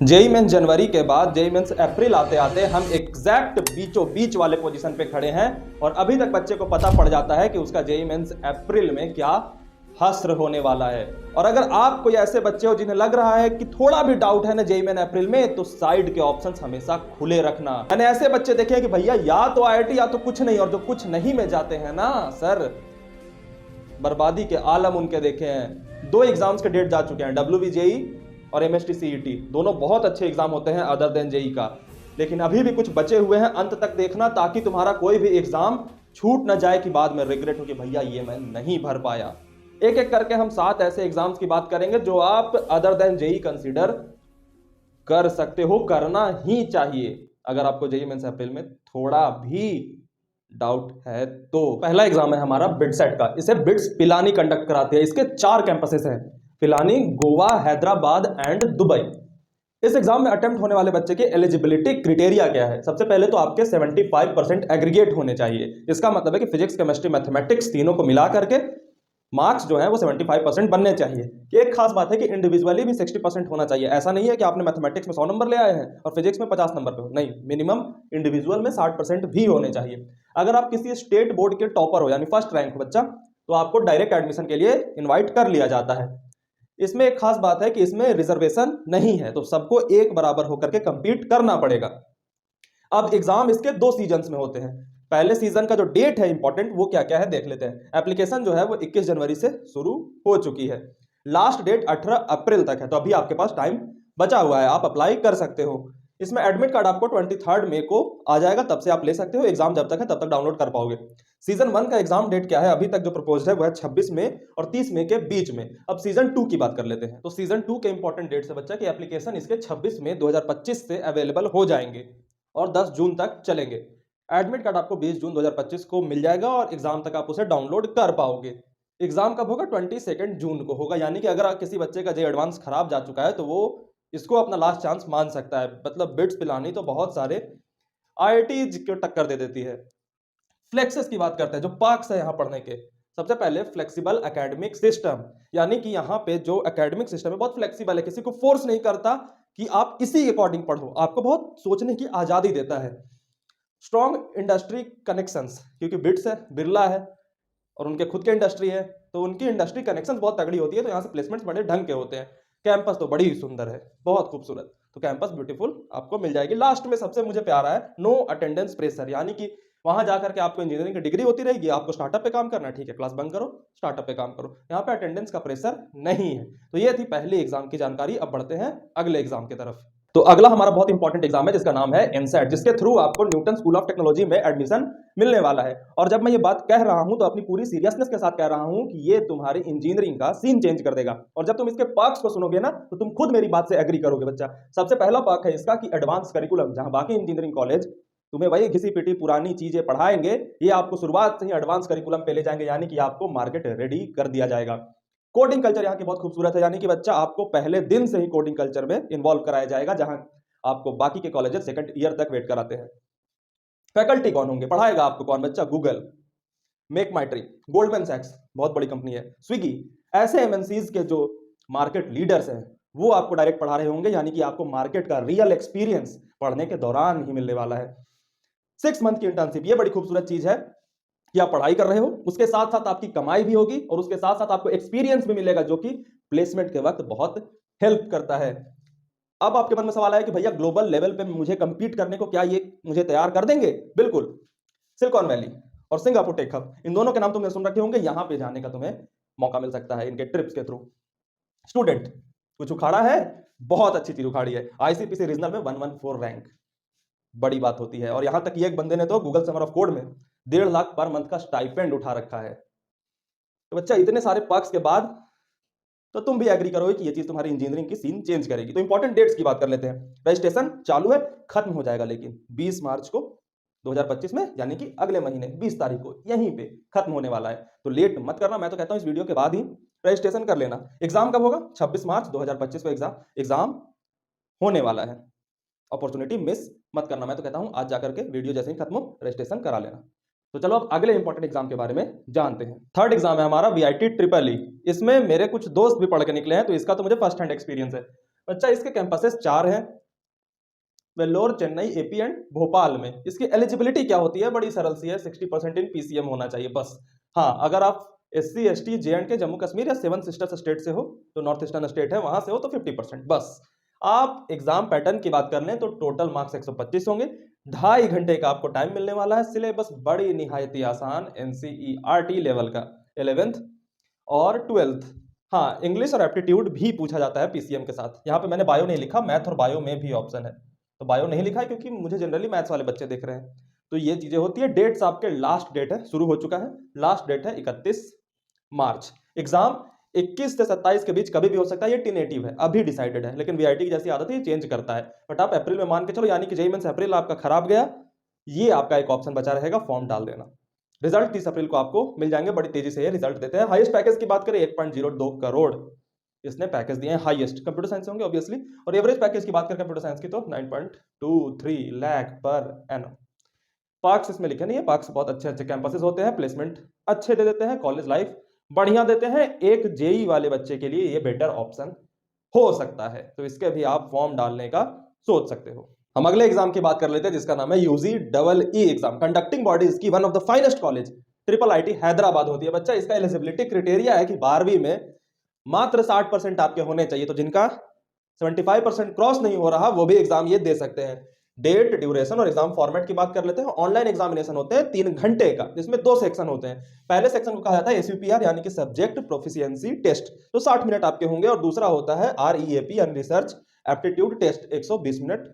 JEE mains जनवरी के बाद JEE mains अप्रैल आते आते हम एग्जैक्ट बीचों बीच वाले पोजीशन पे खड़े हैं और अभी तक बच्चे को पता पड़ जाता है कि उसका जेई मेंस अप्रैल में क्या हश्र होने वाला है। और अगर आप कोई ऐसे बच्चे हो जिन्हें लग रहा है कि थोड़ा भी डाउट है ना जेई मेन अप्रैल में, तो साइड के ऑप्शंस हमेशा खुले रखना। मैंने ऐसे बच्चे देखे हैं कि भैया या तो आईआईटी या तो कुछ नहीं, और जो कुछ नहीं में जाते हैं ना सर, बर्बादी के आलम उनके देखे हैं। 2 एग्जाम्स के डेट जा चुके हैं, WBJE और MST CET। दोनों बहुत अच्छे एग्जाम होते हैं अदर देन जेई का, लेकिन अभी भी कुछ बचे हुए हैं। अंत तक देखना ताकि तुम्हारा कोई भी एग्जाम छूट ना जाए कि बाद में रिग्रेट हो कि भैया ये मैं नहीं भर पाया। एक एक करके हम 7 ऐसे एग्जाम्स की बात करेंगे जो आप अदर देन जेई कंसीडर कर सकते हो, करना ही चाहिए अगर आपको जेई मेंस अप्रैल में थोड़ा भी डाउट है तो। पहला एग्जाम है हमारा बिडसेट का। इसे बिट्स पिलानी कंडक्ट कराती है। इसके 4 कैंपसेस हैं, पिलानी, गोवा, हैदराबाद एंड दुबई। इस एग्जाम में अटेम्प्ट होने वाले बच्चे के एलिजिबिलिटी क्राइटेरिया क्या है? सबसे पहले तो आपके 75% एग्रीगेट होने चाहिए। इसका मतलब है कि फिजिक्स, केमिस्ट्री, मैथमेटिक्स तीनों को मिला करके मार्क्स जो है वो 75% बनने चाहिए। एक खास बात है कि इंडिविजुअली भी 60% होना चाहिए। ऐसा नहीं है कि आपने मैथमेटिक्स में 100 नंबर ले आए हैं और फिजिक्स में 50 नंबर पे हो, नहीं, मिनिमम इंडिविजुअल में 60% भी होने चाहिए। अगर आप किसी स्टेट बोर्ड के टॉपर हो यानी फर्स्ट रैंक हो बच्चा, तो आपको डायरेक्ट एडमिशन के लिए इन्वाइट कर लिया जाता है। इसमें एक खास बात है कि इसमें रिजर्वेशन नहीं है, तो सबको एक बराबर होकर के कंपीट करना पड़ेगा। अब एग्जाम इसके 2 सीजन्स में होते हैं। पहले सीजन का जो डेट है इंपॉर्टेंट, वो क्या क्या है देख लेते हैं। एप्लीकेशन जो है वो 21 जनवरी से शुरू हो चुकी है। लास्ट डेट 18 अप्रैल तक है, तो अभी आपके पास टाइम बचा हुआ है, आप अप्लाई कर सकते हो। इसमें एडमिट कार्ड आपको 23 मई को आ जाएगा, तब से आप ले सकते हो। एग्जाम जब तक है तब तक डाउनलोड कर पाओगे। सीजन 1 का एग्जाम डेट क्या है? अभी तक जो प्रपोज्ड है वो है 26 मई और 30 मई के बीच में। अब सीजन 2 की बात कर लेते हैं। तो सीजन 2 के इंपॉर्टेंट डेट से बच्चा की एप्लीकेशन इसके 26 मई 2025 से अवेलेबल हो जाएंगे और 10 जून तक चलेंगे। एडमिट कार्ड आपको 20 जून 2025 को मिल जाएगा और एग्जाम तक आप उसे डाउनलोड कर पाओगे। एग्जाम कब होगा? 22 जून को होगा। यानी कि अगर किसी बच्चे का जे एडवांस खराब जा चुका है तो वो इसको अपना लास्ट चांस मान सकता है। मतलब बिट्स पिलानी तो बहुत सारे आईआईटी को टक्कर दे देती है। फ्लेक्सेस की बात करते हैं, जो पार्क्स है यहाँ पढ़ने के। सबसे पहले फ्लेक्सिबल एकेडमिक सिस्टम, यानी कि यहाँ पे जो एकेडमिक सिस्टम है बहुत फ्लेक्सिबल है, किसी को फोर्स नहीं करता कि आप इसी अकॉर्डिंग पढ़ो, आपको बहुत सोचने की आजादी देता है। स्ट्रॉन्ग इंडस्ट्री कनेक्शंस, क्योंकि बिट्स है, बिरला है और उनके खुद के इंडस्ट्री है, तो उनकी इंडस्ट्री कनेक्शंस बहुत तगड़ी होती है, तो यहाँ से प्लेसमेंट्स बड़े ढंग के होते हैं। कैंपस तो बड़ी सुंदर है, बहुत खूबसूरत, तो कैंपस ब्यूटीफुल आपको मिल जाएगी। लास्ट में सबसे मुझे प्यारा है नो अटेंडेंस प्रेशर, यानी कि वहां जाकर के आपको इंजीनियरिंग की डिग्री होती रहेगी, आपको स्टार्टअप पे काम करना है, ठीक है, क्लास बंक करो, स्टार्टअप पे काम करो। यहाँ पे अटेंडेंस का प्रेशर नहीं है। तो ये थी पहले एग्जाम की जानकारी। अब बढ़ते हैं अगले एग्जाम की तरफ। तो अगला हमारा बहुत इंपॉर्टेंट एग्जाम है जिसका नाम है एमसेट, जिसके थ्रू आपको न्यूटन स्कूल ऑफ टेक्नोलॉजी में एडमिशन मिलने वाला है। और जब मैं ये बात कह रहा हूं तो अपनी पूरी सीरियसनेस के साथ कह रहा हूं कि ये तुम्हारी इंजीनियरिंग का सीन चेंज कर देगा। और जब तुम इसके पर्क्स को सुनोगे ना तो तुम खुद मेरी बात से एग्री करोगे बच्चा। सबसे पहला पर्क है इसका कि एडवांस करिकुलम, जहां बाकी इंजीनियरिंग कॉलेज तुम्हें वही घिसी पिटी पुरानी चीजें पढ़ाएंगे, ये आपको शुरुआत से ही एडवांस करिकुलम पे ले जाएंगे, यानी कि आपको मार्केट रेडी कर दिया जाएगा। कोडिंग कल्चर यहाँ की बहुत खूबसूरत है, यानी कि बच्चा आपको पहले दिन से ही कोडिंग कल्चर में इन्वॉल्व कराया जाएगा, जहां आपको बाकी के कॉलेजेस सेकंड ईयर तक वेट कराते हैं। फैकल्टी कौन होंगे, पढ़ाएगा आपको कौन बच्चा? गूगल, मेक माई ट्रिप, गोल्डमैन सैक्स, बहुत बड़ी कंपनी है, स्विगी, ऐसे एमएनसीज के जो मार्केट लीडर्स हैं वो आपको डायरेक्ट पढ़ा रहे होंगे, यानी कि आपको मार्केट का रियल एक्सपीरियंस पढ़ने के दौरान ही मिलने वाला है। 6 मंथ की इंटर्नशिप, ये बड़ी खूबसूरत चीज है कि आप पढ़ाई कर रहे हो, उसके साथ साथ आपकी कमाई भी होगी और उसके साथ साथ आपको एक्सपीरियंस भी मिलेगा, जो कि प्लेसमेंट के वक्त बहुत हेल्प करता है। अब आपके मन में सवाल आया कि भैया ग्लोबल लेवल पे मुझे कंपीट करने को क्या ये मुझे तैयार कर देंगे? बिल्कुल। सिलिकॉन वैली और सिंगापुर टेक हब, इन दोनों के नाम तुमने सुन रखे होंगे। यहां पे जाने का तुम्हें मौका मिल सकता है इनके ट्रिप्स के थ्रू। स्टूडेंट, कुछ उखाड़ा है? बहुत अच्छी चीज उखाड़ी है। आईसीपीसी रीजनल में 114 रैंक, बड़ी बात होती है। और यहां तक एक बंदे ने तो गूगल समर ऑफ कोड में 1.5 लाख पर मंथ का स्टाइपेंड उठा रखा है। तो बच्चा इतने सारे पर्क्स के बाद तो तुम भी एग्री करोगे कि ये चीज तुम्हारी इंजीनियरिंग की सीन चेंज करेगी। तो इंपॉर्टेंट डेट्स की बात कर लेते हैं। रजिस्ट्रेशन चालू है, खत्म हो जाएगा लेकिन 20 मार्च को 2025 में, यानी कि अगले महीने 20 तारीख को यहीं पे खत्म होने वाला है। तो लेट मत करना, मैं तो कहता हूं इस वीडियो के बाद ही रजिस्ट्रेशन कर लेना। एग्जाम कब होगा? 26 मार्च 2025 को एग्जाम होने वाला है। अपॉर्चुनिटी मिस मत करना, मैं तो कहता हूं आज जाकर के वीडियो जैसे ही खत्म हो रजिस्ट्रेशन करा लेना। तो चलो अब अगले इंपॉर्टेंट एग्जाम के बारे में जानते हैं। थर्ड एग्जाम है हमारा VIT ट्रिपल ई। इसमें मेरे कुछ दोस्त भी पढ़ के निकले हैं, तो इसका तो मुझे फर्स्ट हैंड एक्सपीरियंस है। बच्चा इसके कैंपसेस 4 हैं, वेल्लोर, चेन्नई, एपी एंड भोपाल में। इसकी एलिजिबिलिटी क्या होती है, बड़ी सरल सी है, 60% इन पीसीएम होना चाहिए बस। हाँ, अगर आप SC ST JNK Jammu Kashmir या 7 सिस्टर्स स्टेट से हो, तो नॉर्थ ईस्टर्न स्टेट है वहां से हो, तो 50% बस। आप एग्जाम पैटर्न की बात कर लें तो टोटल मार्क्स 125 होंगे, 2.5 घंटे का आपको टाइम मिलने वाला है। सिलेबस बड़ी निहायत ही आसान NCERT लेवल का, 11th और 12th। हाँ, इंग्लिश और एप्टीट्यूड भी पूछा जाता है पीसीएम के साथ। यहाँ पे मैंने बायो नहीं लिखा, मैथ और बायो में भी ऑप्शन है, तो बायो नहीं लिखा है क्योंकि मुझे जनरली मैथ्स वाले बच्चे देख रहे हैं। तो ये चीजें होती है। डेट्स आपके, लास्ट डेट है, शुरू हो चुका है, लास्ट डेट है 31 मार्च। एग्जाम 21 से 27 के बीच कभी भी हो सकता है, ये टेंटेटिव है, अभी डिसाइडेड है, लेकिन वीआईटी की जैसी आदत है, ये चेंज करता है। बट आप अप्रैल में मान के चलो, यानी कि जेईई मेंस अप्रैल आपका खराब गया, ये आपका एक ऑप्शन बचा रहेगा, फॉर्म डाल देना। रिजल्ट 30 अप्रैल को आपको मिल जाएंगे, बड़ी तेजी से ये रिजल्ट देते हैं। हाईएस्ट पैकेज की बात करें 1.02 करोड़ इसने पैकेज दिए हैं, हाईएस्ट। कंप्यूटर साइंस होंगे ऑब्वियसली। और एवरेज पैकेज की बात करें कंप्यूटर साइंस की तो 9.23 लाख पर एनम। पार्क्स इसमें लिखे नहीं है, पार्क्स बहुत अच्छे अच्छे कैंपसेस होते हैं, प्लेसमेंट अच्छे दे देते हैं, कॉलेज लाइफ बढ़िया देते हैं। एक जेई वाले बच्चे के लिए ये बेटर ऑप्शन हो सकता है, तो इसके भी आप फॉर्म डालने का सोच सकते हो। हम अगले एग्जाम की बात कर लेते हैं, जिसका नाम है UGEE एग्जाम। कंडक्टिंग बॉडी इसकी one of the finest college IIIT Hyderabad होती है। बच्चा इसका एलिजिबिलिटी क्राइटेरिया है कि 12वीं में मात्र 60% आपके होने चाहिए, तो जिनका 75% क्रॉस नहीं हो रहा वो भी एग्जाम ये दे सकते हैं। डेट, ड्यूरेशन और एग्जाम फॉर्मेट की बात कर लेते हैं। ऑनलाइन एग्जामिनेशन होते हैं 3 घंटे का, जिसमें 2 सेक्शन होते हैं। पहले सेक्शन को कहा जाता है SUPR यानी कि सब्जेक्ट प्रोफिशिएंसी टेस्ट, तो 60 मिनट आपके होंगे, और दूसरा होता है REAP यानी रिसर्च एप्टीट्यूड टेस्ट, 120 मिनट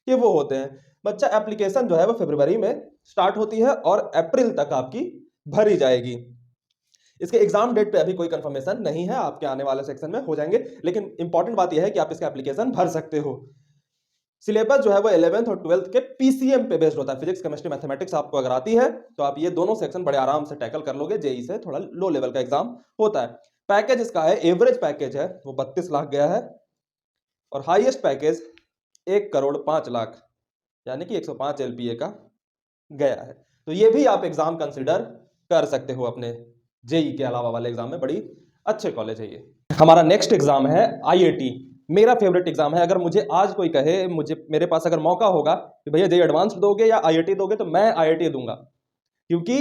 ये वो होते हैं। बच्चा एप्लीकेशन जो है वो फरवरी में स्टार्ट होती है और अप्रैल तक आपकी भरी जाएगी। इसके एग्जाम डेट पे अभी कोई कंफर्मेशन नहीं है, आपके आने वाले सेक्शन में हो जाएंगे, लेकिन इंपॉर्टेंट बात यह है कि आप इसका एप्लीकेशन भर सकते हो। सिलेबस जो है वो 11th और 12th के पीसीएम पे बेस्ड होता है। फिजिक्स, केमिस्ट्री, मैथमेटिक्स आपको अगर आती है तो आप ये दोनों सेक्शन बड़े आराम से टैकल कर लोगे। जेई से थोड़ा लो लेवल का एग्जाम होता है। पैकेज इसका है, एवरेज पैकेज है वो 32 लाख गया है, और हाईएस्ट पैकेज 1,05,00,000 यानी कि 105 LPA का गया है। तो ये भी आप एग्जाम कंसिडर कर सकते हो अपने जेई के अलावा वाले एग्जाम में, बड़ी अच्छे कॉलेज है ये। हमारा नेक्स्ट एग्जाम है IIT, मेरा फेवरेट एग्जाम है। अगर मुझे आज कोई कहे, मेरे पास अगर मौका होगा कि भैया जेई एडवांस दोगे या IIT दोगे, तो मैं IIT दूंगा, क्योंकि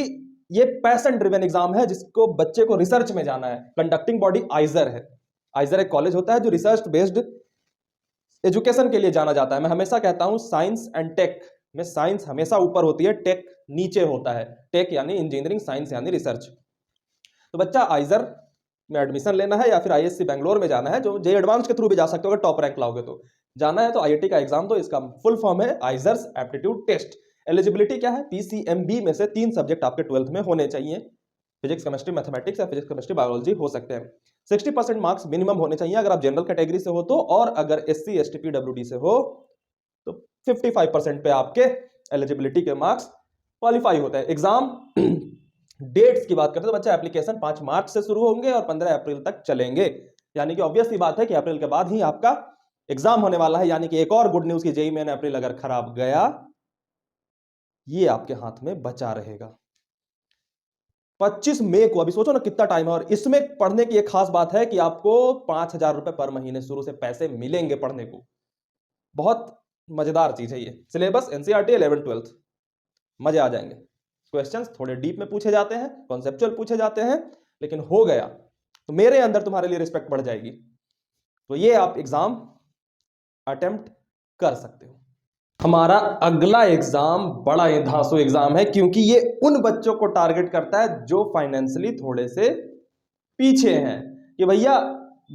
ये पैशन ड्रिवन एग्जाम है, जिसको बच्चे को रिसर्च में जाना है। कंडक्टिंग बॉडी आइजर है। आइजर एक कॉलेज होता है जो रिसर्च बेस्ड एजुकेशन के लिए जाना जाता है। मैं हमेशा कहता हूं साइंस एंड टेक में साइंस हमेशा ऊपर होती है, टेक नीचे होता है। टेक यानी इंजीनियरिंग, साइंस यानी रिसर्च। तो बच्चा आइजर में एडमिशन लेना है या फिर ISC बैंगलोर में जाना है, जो जेई एडवांस के थ्रू भी जा सकते हो अगर टॉप रैंक लाओगे तो। जाना है तो IIT का एग्जाम दो। इसका फुल फॉर्म है आइजर्स एप्टीट्यूड टेस्ट। एलिजिबिलिटी क्या है, PCMB में से 3 सब्जेक्ट आपके 12th में होने चाहिए। फिजिक्स, केमिस्ट्री, मैथमेटिक्स या फिजिक्स, केमिस्ट्री, बायोलॉजी हो सकते हैं। 60% मार्क्स मिनिमम होने चाहिए अगर आप जनरल कैटेगरी से हो तो, और अगर SC ST PWD से हो तो 55% पे आपके एलिजिबिलिटी के मार्क्स क्वालिफाई होते हैं। एग्जाम डेट्स की बात करते हैं तो बच्चा एप्लीकेशन 5 मार्च से शुरू होंगे और 15 अप्रैल तक चलेंगे, यानी कि ऑब्वियस सी बात है कि अप्रैल के बाद ही आपका एग्जाम होने वाला है। यानी कि एक और गुड न्यूज की जेई मेन अप्रैल अगर खराब गया, ये आपके हाथ में बचा रहेगा। 25 मई को, अभी सोचो ना कितना टाइम है। और इसमें पढ़ने की एक खास बात है कि आपको 5,000 रुपए पर महीने शुरू से पैसे मिलेंगे पढ़ने को। बहुत मजेदार चीज है ये। सिलेबस NCERT 11th 12th, मजे आ जाएंगे। क्वेश्चंस थोड़े डीप में पूछे जाते हैं, कॉन्सेप्चुअल पूछे जाते हैं, लेकिन हो गया तो मेरे अंदर तुम्हारे लिए रिस्पेक्ट बढ़ जाएगी। तो ये आप एग्जाम अटेम्प्ट कर सकते हो। हमारा अगला एग्जाम बड़ा ही धांसू एग्जाम है, क्योंकि ये उन बच्चों को टारगेट करता है जो फाइनेंशियली थोड़े से पीछे हैं। कि भैया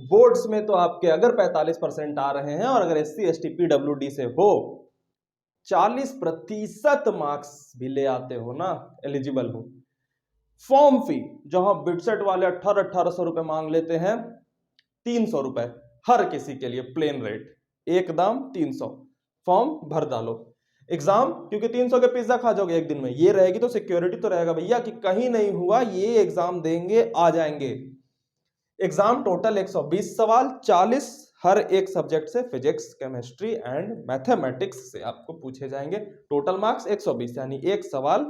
बोर्ड्स में तो आपके अगर 45% आ रहे हैं, और अगर SC ST PWD से हो 40% मार्क्स भी ले आते हो ना, एलिजिबल हो। फॉर्म फी जहां बिटसेट वाले 1800 रुपए मांग लेते हैं, 300 रुपए हर किसी के लिए, प्लेन रेट एकदम 300। फॉर्म भर डालो। एग्जाम क्योंकि 300 के पिज्जा खा जाओगे एक दिन में, ये रहेगी तो सिक्योरिटी तो रहेगा भैया कि कहीं नहीं हुआ, ये एग्जाम देंगे आ जाएंगे। एग्जाम टोटल 120 सवाल, 40 हर एक सब्जेक्ट से, फिजिक्स, केमिस्ट्री एंड मैथमेटिक्स से आपको पूछे जाएंगे। टोटल मार्क्स 120, यानी एक सवाल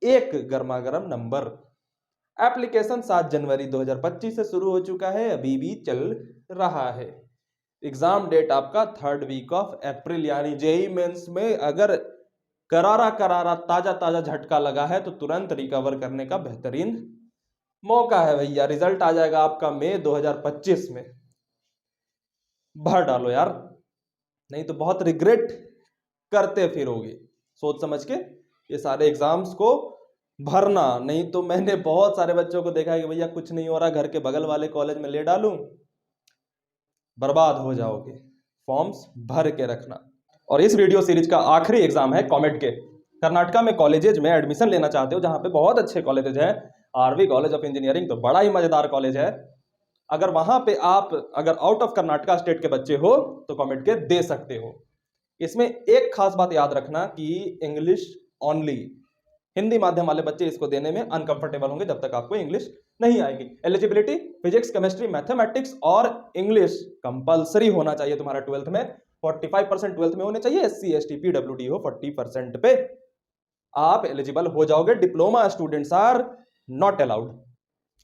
एक गर्मा गर्म नंबर। एप्लीकेशन 7 जनवरी 2025 से शुरू हो चुका है, अभी भी चल रहा है। एग्जाम डेट आपका 3rd वीक ऑफ अप्रैल, यानी जेई मेंस में अगर करारा करारा ताजा ताजा झटका लगा है तो तुरंत रिकवर करने का बेहतरीन मौका है भैया। रिजल्ट आ जाएगा आपका मई 2025 में। भर डालो यार, नहीं तो बहुत रिग्रेट करते फिरोगे। सोच समझ के ये सारे एग्जाम्स को भरना, नहीं तो मैंने बहुत सारे बच्चों को देखा है कि भैया कुछ नहीं हो रहा, घर के बगल वाले कॉलेज में ले डालूं, बर्बाद हो जाओगे। फॉर्म्स भर के रखना। और इस वीडियो सीरीज का आखिरी एग्जाम है कॉमेट के। कर्नाटका में कॉलेजेज में एडमिशन लेना चाहते हो जहां पे बहुत अच्छे कॉलेजेज हैं, आरवी कॉलेज ऑफ इंजीनियरिंग तो बड़ा ही मजेदार कॉलेज है, अगर वहां पे आप अगर आउट ऑफ कर्नाटका स्टेट के बच्चे हो तो कॉमेट के दे सकते हो। इसमें एक खास बात याद रखना कि इंग्लिश ऑनली, हिंदी माध्यम वाले बच्चे इसको देने में अनकंफर्टेबल होंगे जब तक आपको इंग्लिश नहीं आएगी। एलिजिबिलिटी फिजिक्स, केमिस्ट्री, मैथमेटिक्स और इंग्लिश कंपलसरी होना चाहिए तुम्हारा 12th में। 45% 12th में होने चाहिए। एससी एसटी पीडब्ल्यूडी हो 40% पे आप एलिजिबल हो जाओगे। Diploma students are not allowed,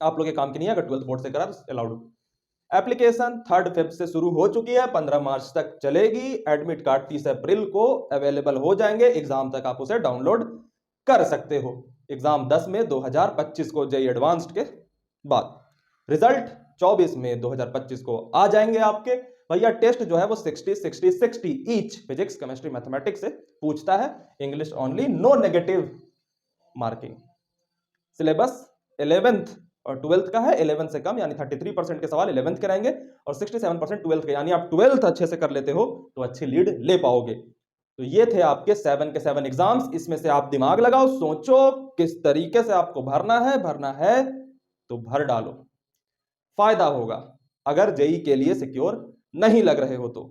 आप लोग के काम की नहीं है। अगर 12th बोर्ड से करा तो अलाउड। एप्लीकेशन 3rd Feb से शुरू हो चुकी है, 15 मार्च तक चलेगी। एडमिट कार्ड 30 अप्रैल को अवेलेबल हो जाएंगे। एग्जाम तक आप उसे डाउनलोड कर सकते हो। एग्जाम 10 मई 2025 को जेई एडवांस्ड के बाद। रिजल्ट 24 मई 2025 को आ जाएंगे आपके। भैया टेस्ट जो है वो 60-60-60 ईच फिजिक्स, केमिस्ट्री, मैथमेटिक्स से पूछता है। English only, no negative marking. Syllabus 11th और 12th का है, 11 से कम यानी 33% के सवाल 11th के रहेंगे और 67% 12th के, यानी आप 12th अच्छे से कर लेते हो तो अच्छी लीड ले पाओगे। तो ये थे आपके 7 के 7 एग्जाम्स। इसमें से आप दिमाग लगाओ, सोचो किस तरीके से आपको भरना है तो भर डालो, फायदा होगा। अगर जेई के लिए सिक्योर नहीं लग रहे हो तो